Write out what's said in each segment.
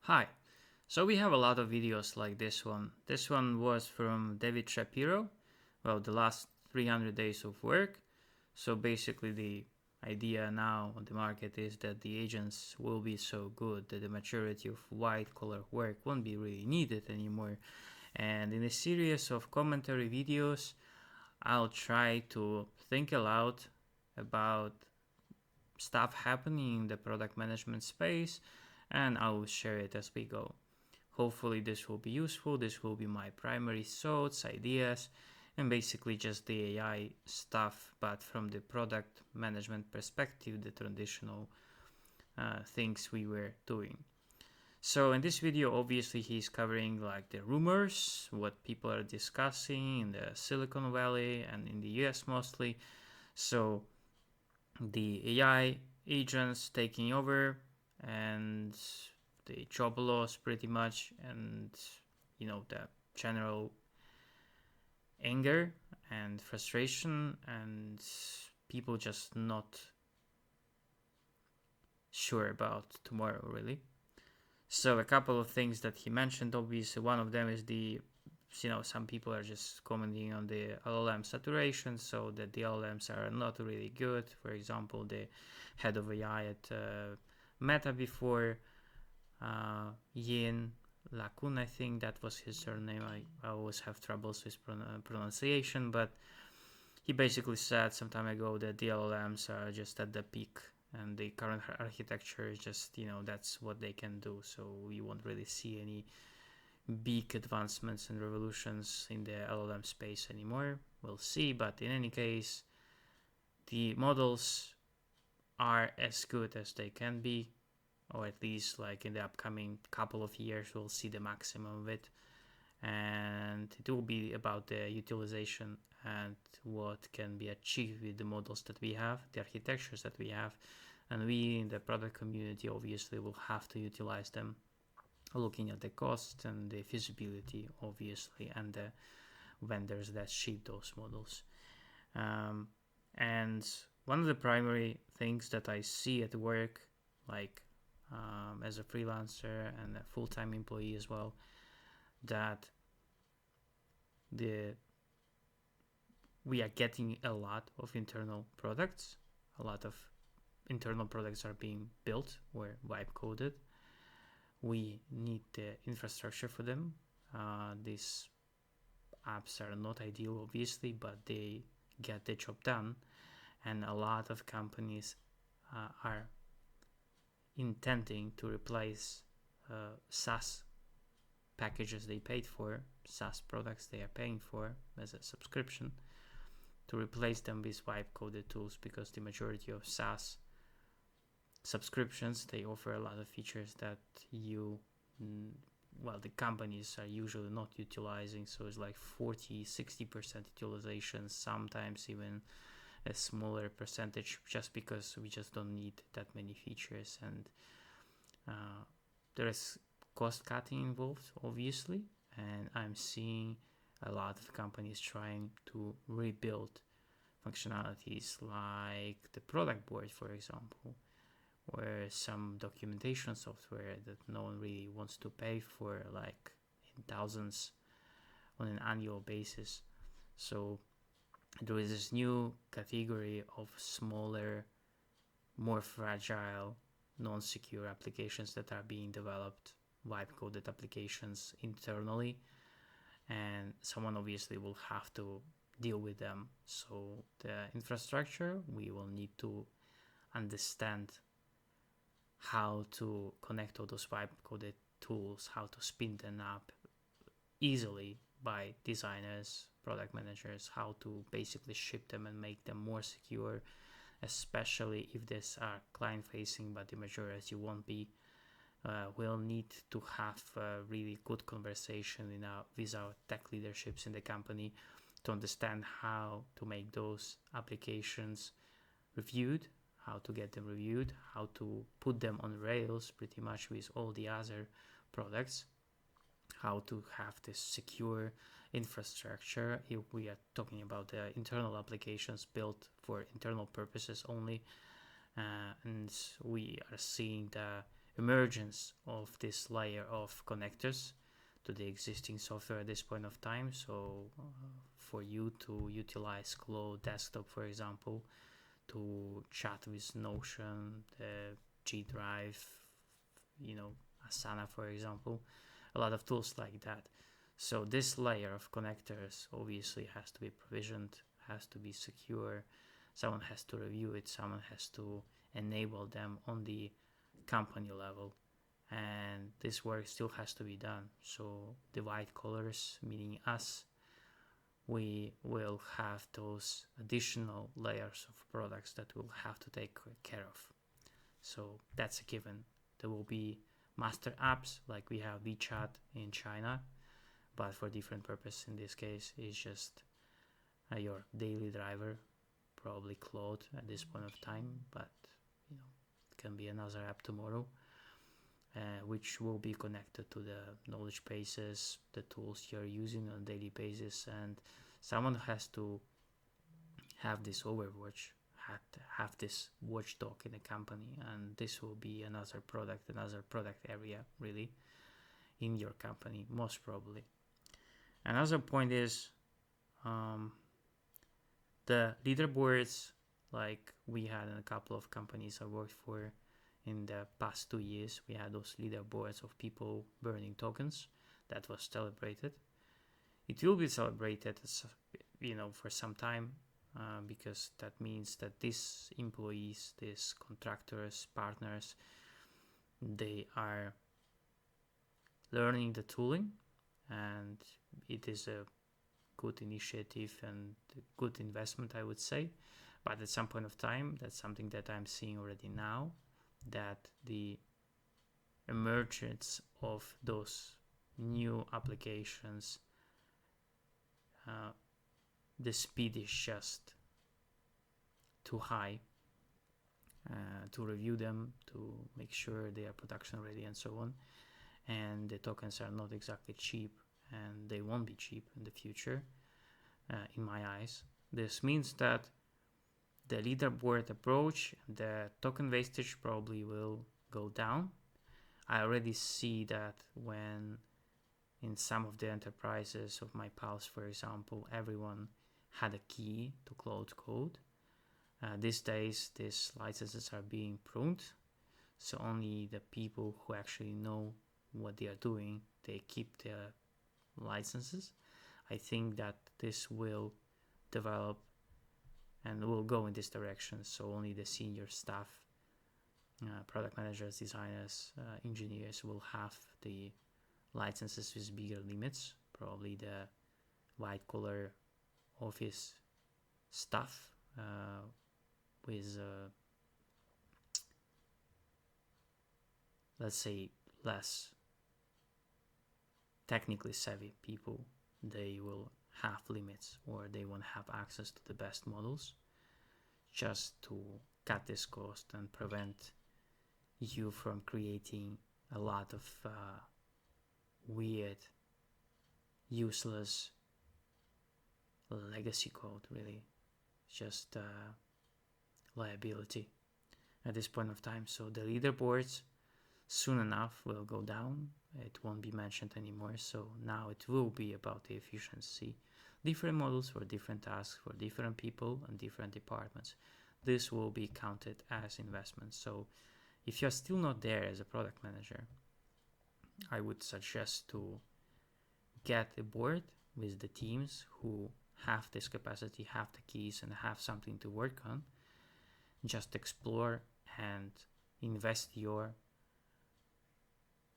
Hi. So we have a lot of videos like this one. This one was from David Shapiro. Well, the last 300 days of work. So basically the idea now on the market is that the agents will be so good that the majority of white collar work won't be really needed anymore. And in a series of commentary videos, I'll try to think aloud about stuff happening in the product management space, and I will share it as we go. Hopefully this will be useful. This will be my primary thoughts, ideas, and basically just the AI stuff, but from the product management perspective, the traditional things we were doing. So in this video, obviously he's covering like the rumors, what people are discussing in the Silicon Valley and in the US mostly. So the AI agents taking over and the job loss pretty much, and the general anger and frustration and people just not sure about tomorrow really. So a couple of things that he mentioned, obviously one of them is some people are just commenting on the LLM saturation, so that the LLMs are not really good. For example, the head of AI at Meta before, Yin LeCun, I think that was his surname. I always have troubles with pronunciation, but he basically said some time ago that the LLMs are just at the peak and the current architecture is just, that's what they can do. So we won't really see any big advancements and revolutions in the LLM space anymore. We'll see, but in any case, the models are as good as they can be, or at least like in the upcoming couple of years we'll see the maximum of it, and it will be about the utilization and what can be achieved with the models that we have, the architectures that we have, and we in the product community obviously will have to utilize them, looking at the cost and the feasibility obviously, and the vendors that ship those models. And one of the primary things that I see at work, like as a freelancer and a full-time employee as well, that we are getting a lot of internal products. A lot of internal products are being built or vibe coded. We need the infrastructure for them. These apps are not ideal, obviously, but they get the job done. And a lot of companies are intending to replace SaaS packages they paid for, SaaS products they are paying for as a subscription, to replace them with vibe coded tools, because the majority of SaaS subscriptions, they offer a lot of features that the companies are usually not utilizing. So it's like 40-60% utilization, sometimes even a smaller percentage, just because we just don't need that many features. And there is cost cutting involved, obviously, and I'm seeing a lot of companies trying to rebuild functionalities like the product board, for example, or some documentation software that no one really wants to pay for, like in thousands on an annual basis. So there is this new category of smaller, more fragile, non-secure applications that are being developed, vibe coded applications internally, and someone obviously will have to deal with them. So the infrastructure, we will need to understand how to connect all those vibe coded tools, how to spin them up easily by designers, product managers, how to basically ship them and make them more secure, especially if these are client facing, but the majority won't be. We'll need to have a really good conversation with our tech leaderships in the company to understand how to make those applications reviewed, how to get them reviewed, how to put them on rails pretty much with all the other products, how to have this secure infrastructure if we are talking about the internal applications built for internal purposes only. And we are seeing the emergence of this layer of connectors to the existing software at this point of time. So for you to utilize Cloud Desktop, for example, to chat with Notion, the G Drive, Asana, for example, a lot of tools like that. So this layer of connectors obviously has to be provisioned, has to be secure. Someone has to review it. Someone has to enable them on the company level. And this work still has to be done. So the white collars, meaning us, we will have those additional layers of products that we'll have to take care of. So that's a given. There will be master apps like we have WeChat in China, but for different purpose. In this case, it's just your daily driver, probably Claude at this point of time, but it can be another app tomorrow, which will be connected to the knowledge bases, the tools you're using on a daily basis, and someone has to have this overwatch, have this watchdog in a company, and this will be another product area really in your company, most probably. Another point is the leaderboards, like we had in a couple of companies I worked for in the past 2 years. We had those leaderboards of people burning tokens. That was celebrated. It will be celebrated, for some time, because that means that these employees, these contractors, partners, they are learning the tooling, and it is a good initiative and a good investment, I would say. But at some point of time, that's something that I'm seeing already now, that the emergence of those new applications, the speed is just too high to review them, to make sure they are production ready and so on. And the tokens are not exactly cheap, and they won't be cheap in the future, in my eyes. This means that the leaderboard approach, the token wastage probably will go down. I already see that when in some of the enterprises of my pals, for example, everyone had a key to Claude Code. These days, these licenses are being pruned, so only the people who actually know what they are doing, they keep their licenses. I think that this will develop and will go in this direction, so only the senior staff, product managers, designers, engineers will have the licenses with bigger limits. Probably the white collar office staff with let's say less technically savvy people, they will have limits, or they won't have access to the best models, just to cut this cost and prevent you from creating a lot of weird, useless legacy code, really. Just liability at this point of time. So the leaderboards soon enough will go down. It won't be mentioned anymore. So now it will be about the efficiency. Different models for different tasks, for different people and different departments. This will be counted as investment. So if you're still not there as a product manager, I would suggest to get a board with the teams who have this capacity, have the keys, and have something to work on. Just explore and invest your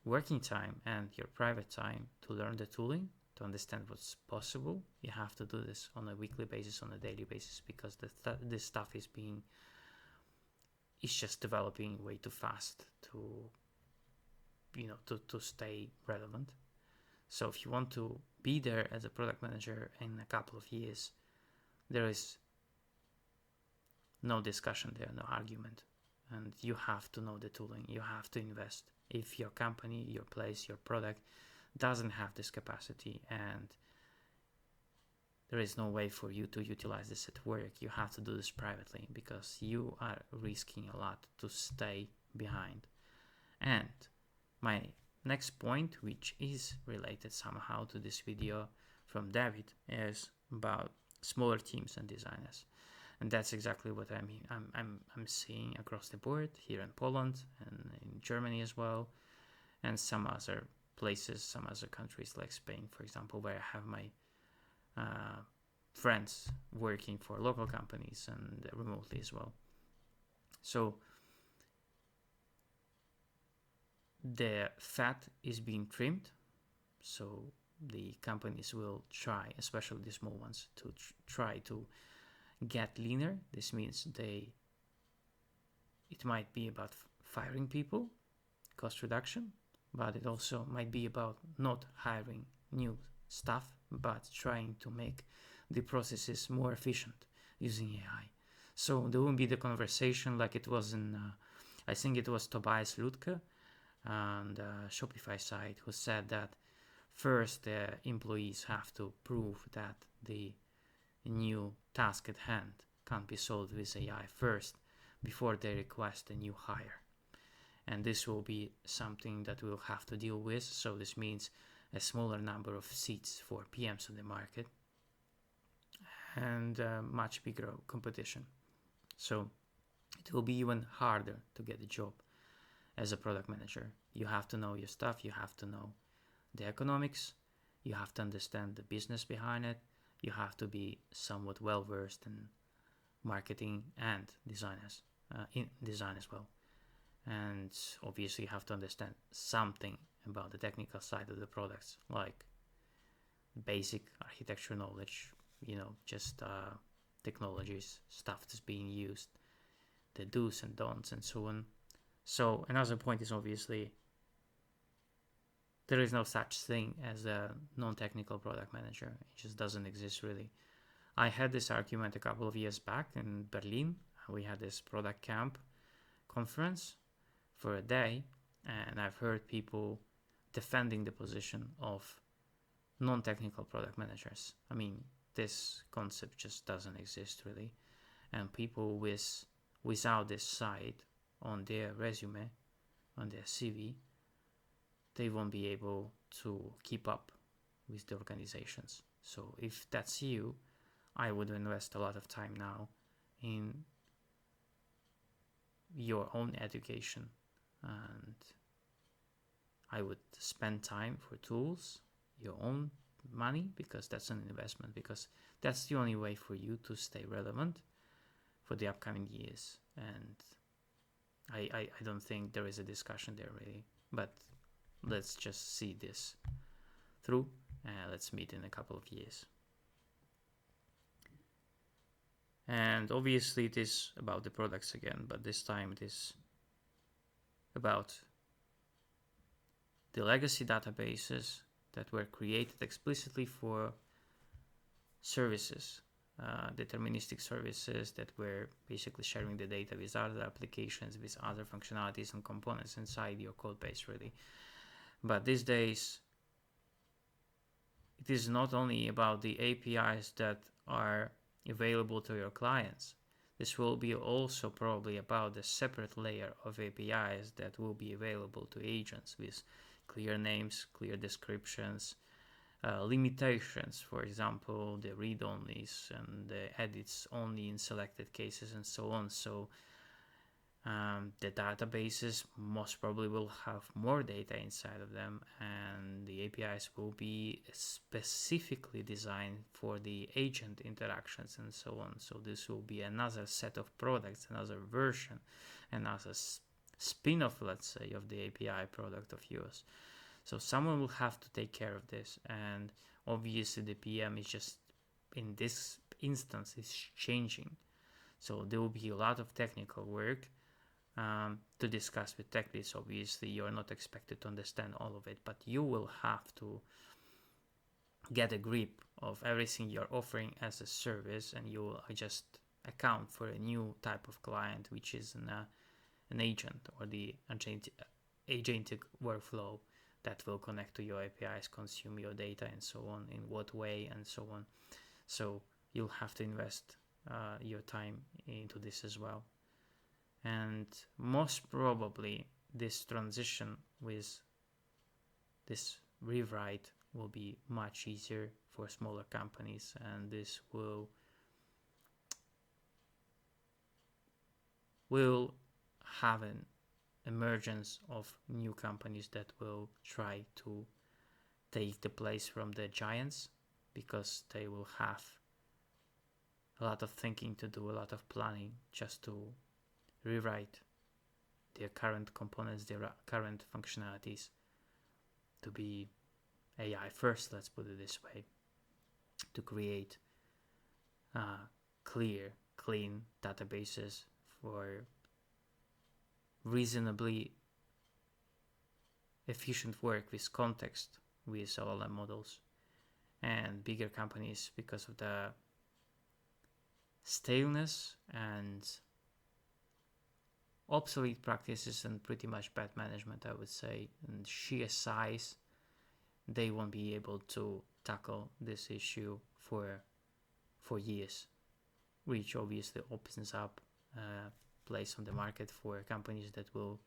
working time and your private time to learn the tooling, to understand what's possible. You have to do this on a weekly basis, on a daily basis, because this stuff is just developing way too fast to stay relevant. So if you want to be there as a product manager in a couple of years, there is no discussion there, no argument. And you have to know the tooling, you have to invest. If your company, your place, your product doesn't have this capacity, and there is no way for you to utilize this at work, you have to do this privately, because you are risking a lot to stay behind. And my next point, which is related somehow to this video from David, is about smaller teams and designers. And that's exactly what I'm seeing across the board here in Poland and in Germany as well, and some other places, some other countries like Spain, for example, where I have my friends working for local companies and remotely as well. So the fat is being trimmed, so the companies will try, especially the small ones, to try to get leaner. This means it might be about firing people, cost reduction, but it also might be about not hiring new staff, but trying to make the processes more efficient using AI. So there will be the conversation like it was in, I think it was Tobias Lutke on the Shopify site, who said that first the employees have to prove that the new task at hand can't be solved with AI first before they request a new hire. And this will be something that we'll have to deal with. So this means a smaller number of seats for PMs on the market and much bigger competition. So it will be even harder to get a job as a product manager. You have to know your stuff, you have to know the economics, you have to understand the business behind it, you have to be somewhat well versed in marketing and in design as well. And obviously you have to understand something about the technical side of the products, like basic architecture knowledge, just technologies, stuff that's being used, the do's and don'ts and so on. So another point is obviously there is no such thing as a non-technical product manager. It just doesn't exist really. I had this argument a couple of years back in Berlin. We had this product camp conference for a day, and I've heard people defending the position of non-technical product managers. I mean, this concept just doesn't exist really. And people without this side on their resume, on their CV, they won't be able to keep up with the organizations. So if that's you, I would invest a lot of time now in your own education, and I would spend time for tools, your own money, because that's an investment, because that's the only way for you to stay relevant for the upcoming years. And I don't think there is a discussion there really, but let's just see this through and let's meet in a couple of years. And obviously it is about the products again, but this time it is about the legacy databases that were created explicitly for services, deterministic services that were basically sharing the data with other applications, with other functionalities and components inside your code base really. But these days, it is not only about the APIs that are available to your clients. This will be also probably about the separate layer of APIs that will be available to agents with clear names, clear descriptions, limitations, for example, the read-onlys and the edits only in selected cases and so on. So the databases most probably will have more data inside of them, and the APIs will be specifically designed for the agent interactions and so on. So this will be another set of products, another version, another spin-off, let's say, of the API product of yours. So someone will have to take care of this, and obviously the PM is just, in this instance, is changing. So there will be a lot of technical work to discuss with tech leads. Obviously you're not expected to understand all of it, but you will have to get a grip of everything you're offering as a service, and you will just account for a new type of client, which is an agent or the agentic workflow that will connect to your APIs, consume your data and so on, in what way and so on. So you'll have to invest your time into this as well. And most probably this transition with this rewrite will be much easier for smaller companies, and this will have an emergence of new companies that will try to take the place from the giants, because they will have a lot of thinking to do, a lot of planning just to rewrite their current components, their current functionalities to be AI first, let's put it this way, to create clear, clean databases for reasonably efficient work with context with LLM models. And bigger companies, because of the staleness and obsolete practices and pretty much bad management, I would say, and sheer size, they won't be able to tackle this issue for years, which obviously opens up a place on the market for companies that will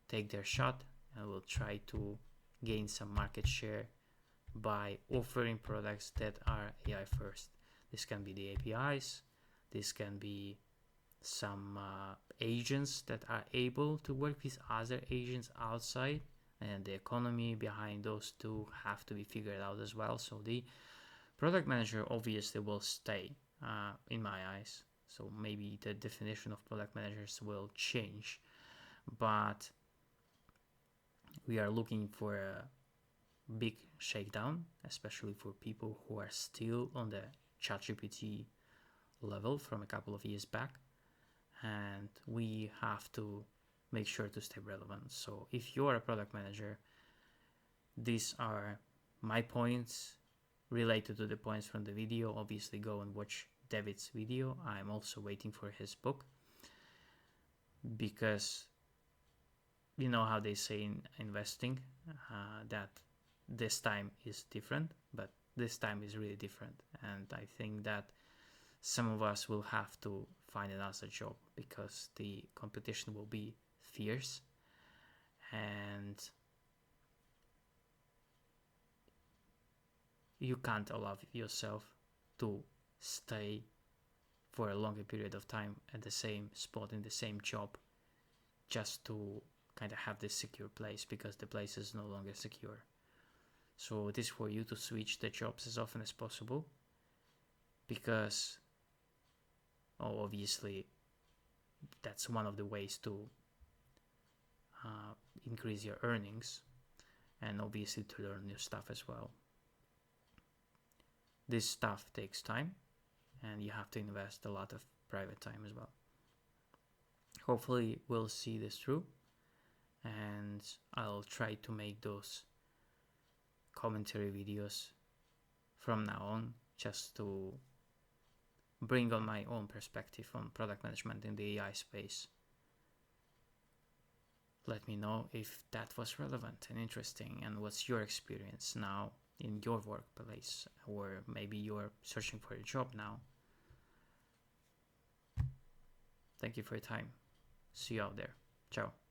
take their shot and will try to gain some market share by offering products that are AI first. This can be the APIs, this can be some agents that are able to work with other agents outside, and the economy behind those two have to be figured out as well. So the product manager obviously will stay in my eyes. So maybe the definition of product managers will change, but we are looking for a big shakedown, especially for people who are still on the ChatGPT level from a couple of years back, and we have to make sure to stay relevant. So if you're a product manager, these are my points related to the points from the video. Obviously go and watch David's video. I'm also waiting for his book, because you know how they say in investing that this time is different, but this time is really different. And I think that some of us will have to find another job, because the competition will be fierce, and you can't allow yourself to stay for a longer period of time at the same spot in the same job just to kind of have this secure place, because the place is no longer secure. So it is for you to switch the jobs as often as possible, because obviously that's one of the ways to increase your earnings, and obviously to learn new stuff as well. This stuff takes time, and you have to invest a lot of private time as well. Hopefully we'll see this through, and I'll try to make those commentary videos from now on, just to bring on my own perspective on product management in the AI space. Let me know if that was relevant and interesting, and what's your experience now in your workplace, or maybe you're searching for a job now. Thank you for your time. See you out there. Ciao.